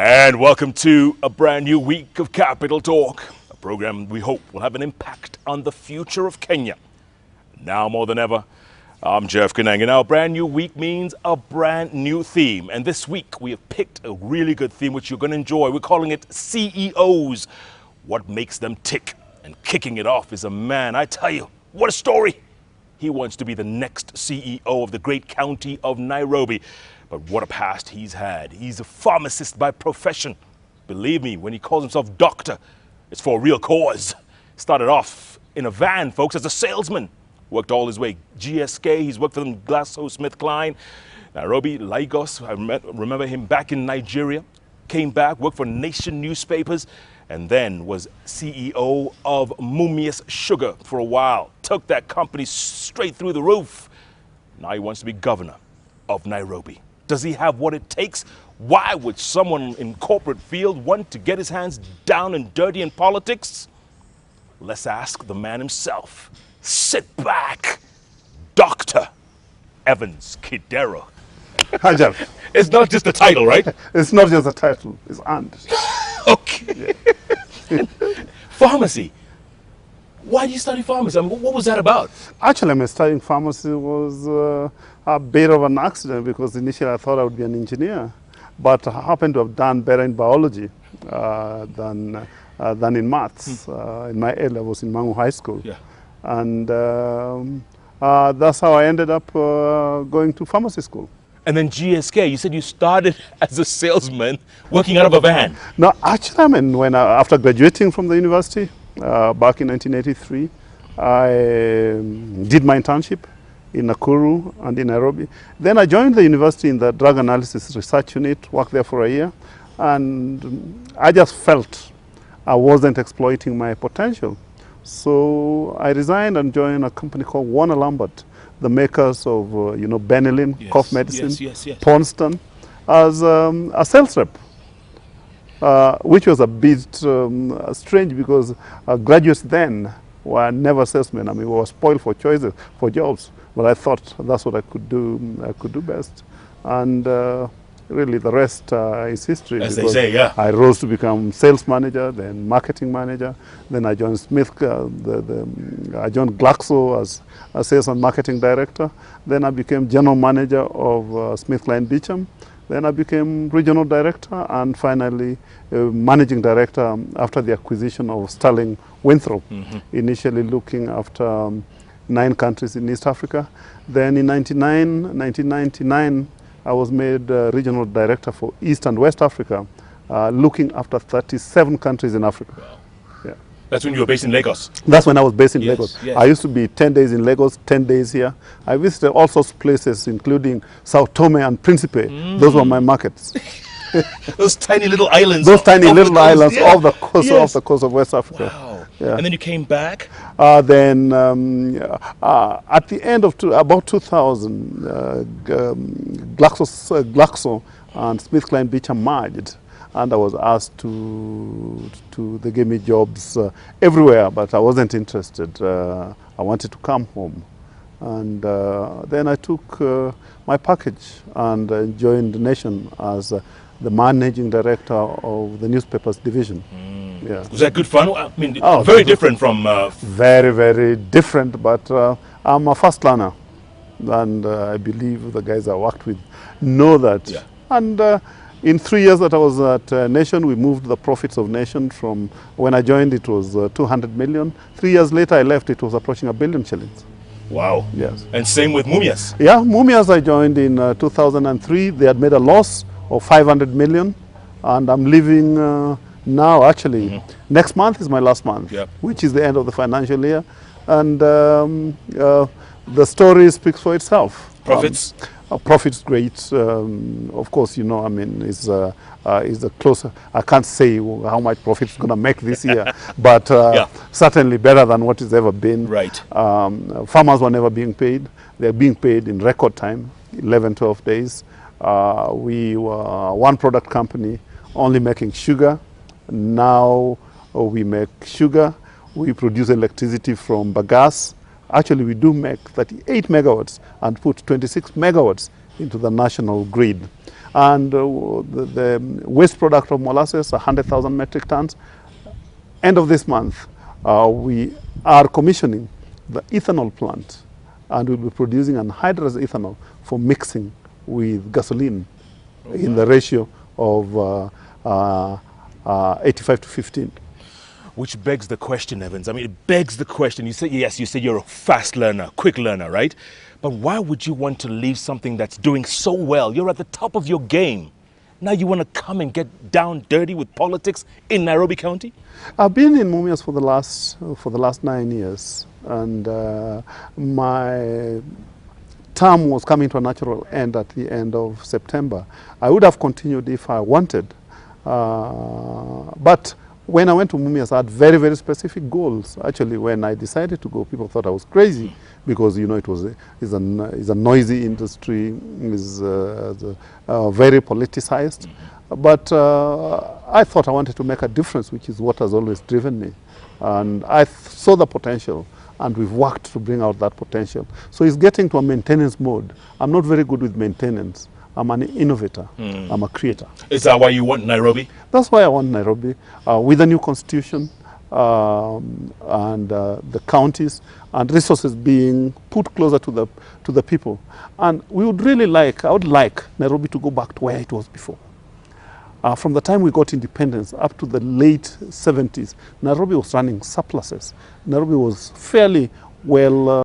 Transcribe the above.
And welcome to a brand new week of Capital Talk, a program we hope will have an impact on the future of Kenya. Now more than ever, I'm Jeff Kananga. Now, a brand new week means a brand new theme. And this week we have picked a really good theme which you're going to enjoy. We're calling it CEOs. What makes them tick? And kicking it off is a man, I tell you, what a story. He wants to be the next CEO of the great county of Nairobi. But what a past he's had. He's a pharmacist by profession. Believe me, when he calls himself doctor, it's for a real cause. Started off in a van, folks, as a salesman. Worked all his way. GSK, he's worked for them, GlaxoSmithKline, Nairobi, Lagos. I remember him back in Nigeria. Came back, worked for Nation newspapers, and then was CEO of Mumias Sugar for a while. Took that company straight through the roof. Now he wants to be governor of Nairobi. Does he have what it takes? Why would someone in corporate field want to get his hands down and dirty in politics? Let's ask the man himself. Sit back, Dr. Evans Kidero. Hi, Jeff. It's not just a title, right? It's not just a title, it's and. Okay. Pharmacy. Why did you study pharmacy? I mean, what was that about? Actually, my studying pharmacy was a bit of an accident because initially I thought I would be an engineer, but I happened to have done better in biology than in maths in my A levels in Mangu High School. Yeah. And that's how I ended up going to pharmacy school. And then GSK, you said you started as a salesman working out of a van. No, actually, I mean, after graduating from the university back in 1983, I did my internship in Nakuru and in Nairobi. Then I joined the university in the drug analysis research unit, worked there for a year, and I just felt I wasn't exploiting my potential. So I resigned and joined a company called Warner Lambert, the makers of, Benylin, Yes, cough medicine, yes. Ponston, as a sales rep, which was a bit strange because graduates then were never salesmen. I mean, we were spoiled for choices, for jobs. But I thought that's what I could do best. And really the rest is history. As they say, yeah. I rose to become sales manager, then marketing manager. Then I joined I joined Glaxo as a sales and marketing director. Then I became general manager of SmithKline Beecham. Then I became regional director and finally managing director after the acquisition of Sterling Winthrop, initially looking after 9 countries in East Africa. Then in 1999, I was made regional director for East and West Africa, looking after 37 countries in Africa. Wow. Yeah. That's when you were based in Lagos. That's when I was based in Lagos. Yes. I used to be 10 days in Lagos, 10 days here. I visited all sorts of places, including Sao Tome and Principe. Those were my markets. Those tiny little islands. Those tiny little islands yeah. off the coast of West Africa. Wow. Yeah. And then you came back? At the end of about 2000, Glaxo and SmithKline Beecham merged, and I was asked they gave me jobs everywhere, but I wasn't interested. I wanted to come home. And then I took my package and joined Nation as the managing director of the newspapers division. Yeah. Was that good fun? I mean, very different from... Very, very different, but I'm a fast learner. And I believe the guys I worked with know that. Yeah. And in 3 years that I was at Nation, we moved the profits of Nation from, when I joined it was 200 million. 3 years later I left, it was approaching 1 billion shillings. Wow. Yes. And same with Mumias. Yeah, Mumias I joined in 2003. They had made a loss of 500 million. And I'm leaving now, actually. Next month is my last month, which is the end of the financial year. And the story speaks for itself. Profits? Profits great. Of course, is a closer. I can't say how much profit it's going to make this year, but certainly better than what it's ever been. Right. Farmers were never being paid. They're being paid in record time, 11, 12 days. We were one product company only making sugar. Now we make sugar. We produce electricity from bagasse. Actually, we do make 38 megawatts and put 26 megawatts into the national grid. And the waste product of molasses, 100,000 metric tons. End of this month, we are commissioning the ethanol plant, and we'll be producing anhydrous ethanol for mixing with gasoline in the ratio of 85 to 15. Which begs the question, Evans. I mean, it begs the question. You say, yes, you say you're a fast learner, quick learner, right? But why would you want to leave something that's doing so well? You're at the top of your game. Now you want to come and get down dirty with politics in Nairobi County? I've been in Mumias for the last 9 years, and my term was coming to a natural end at the end of September. I would have continued if I wanted, but when I went to Mumias, I had very, very specific goals. Actually, when I decided to go, people thought I was crazy because, you know, it's a noisy industry, is very politicized. But I thought I wanted to make a difference, which is what has always driven me. And I saw the potential, and we've worked to bring out that potential. So it's getting to a maintenance mode. I'm not very good with maintenance. I'm an innovator. I'm a creator. Is that why you want Nairobi? That's why I want Nairobi, with a new constitution and the counties and resources being put closer to the people. And we would really like, I would like Nairobi to go back to where it was before. From the time we got independence up to the late 70s, Nairobi was running surpluses. Nairobi was fairly well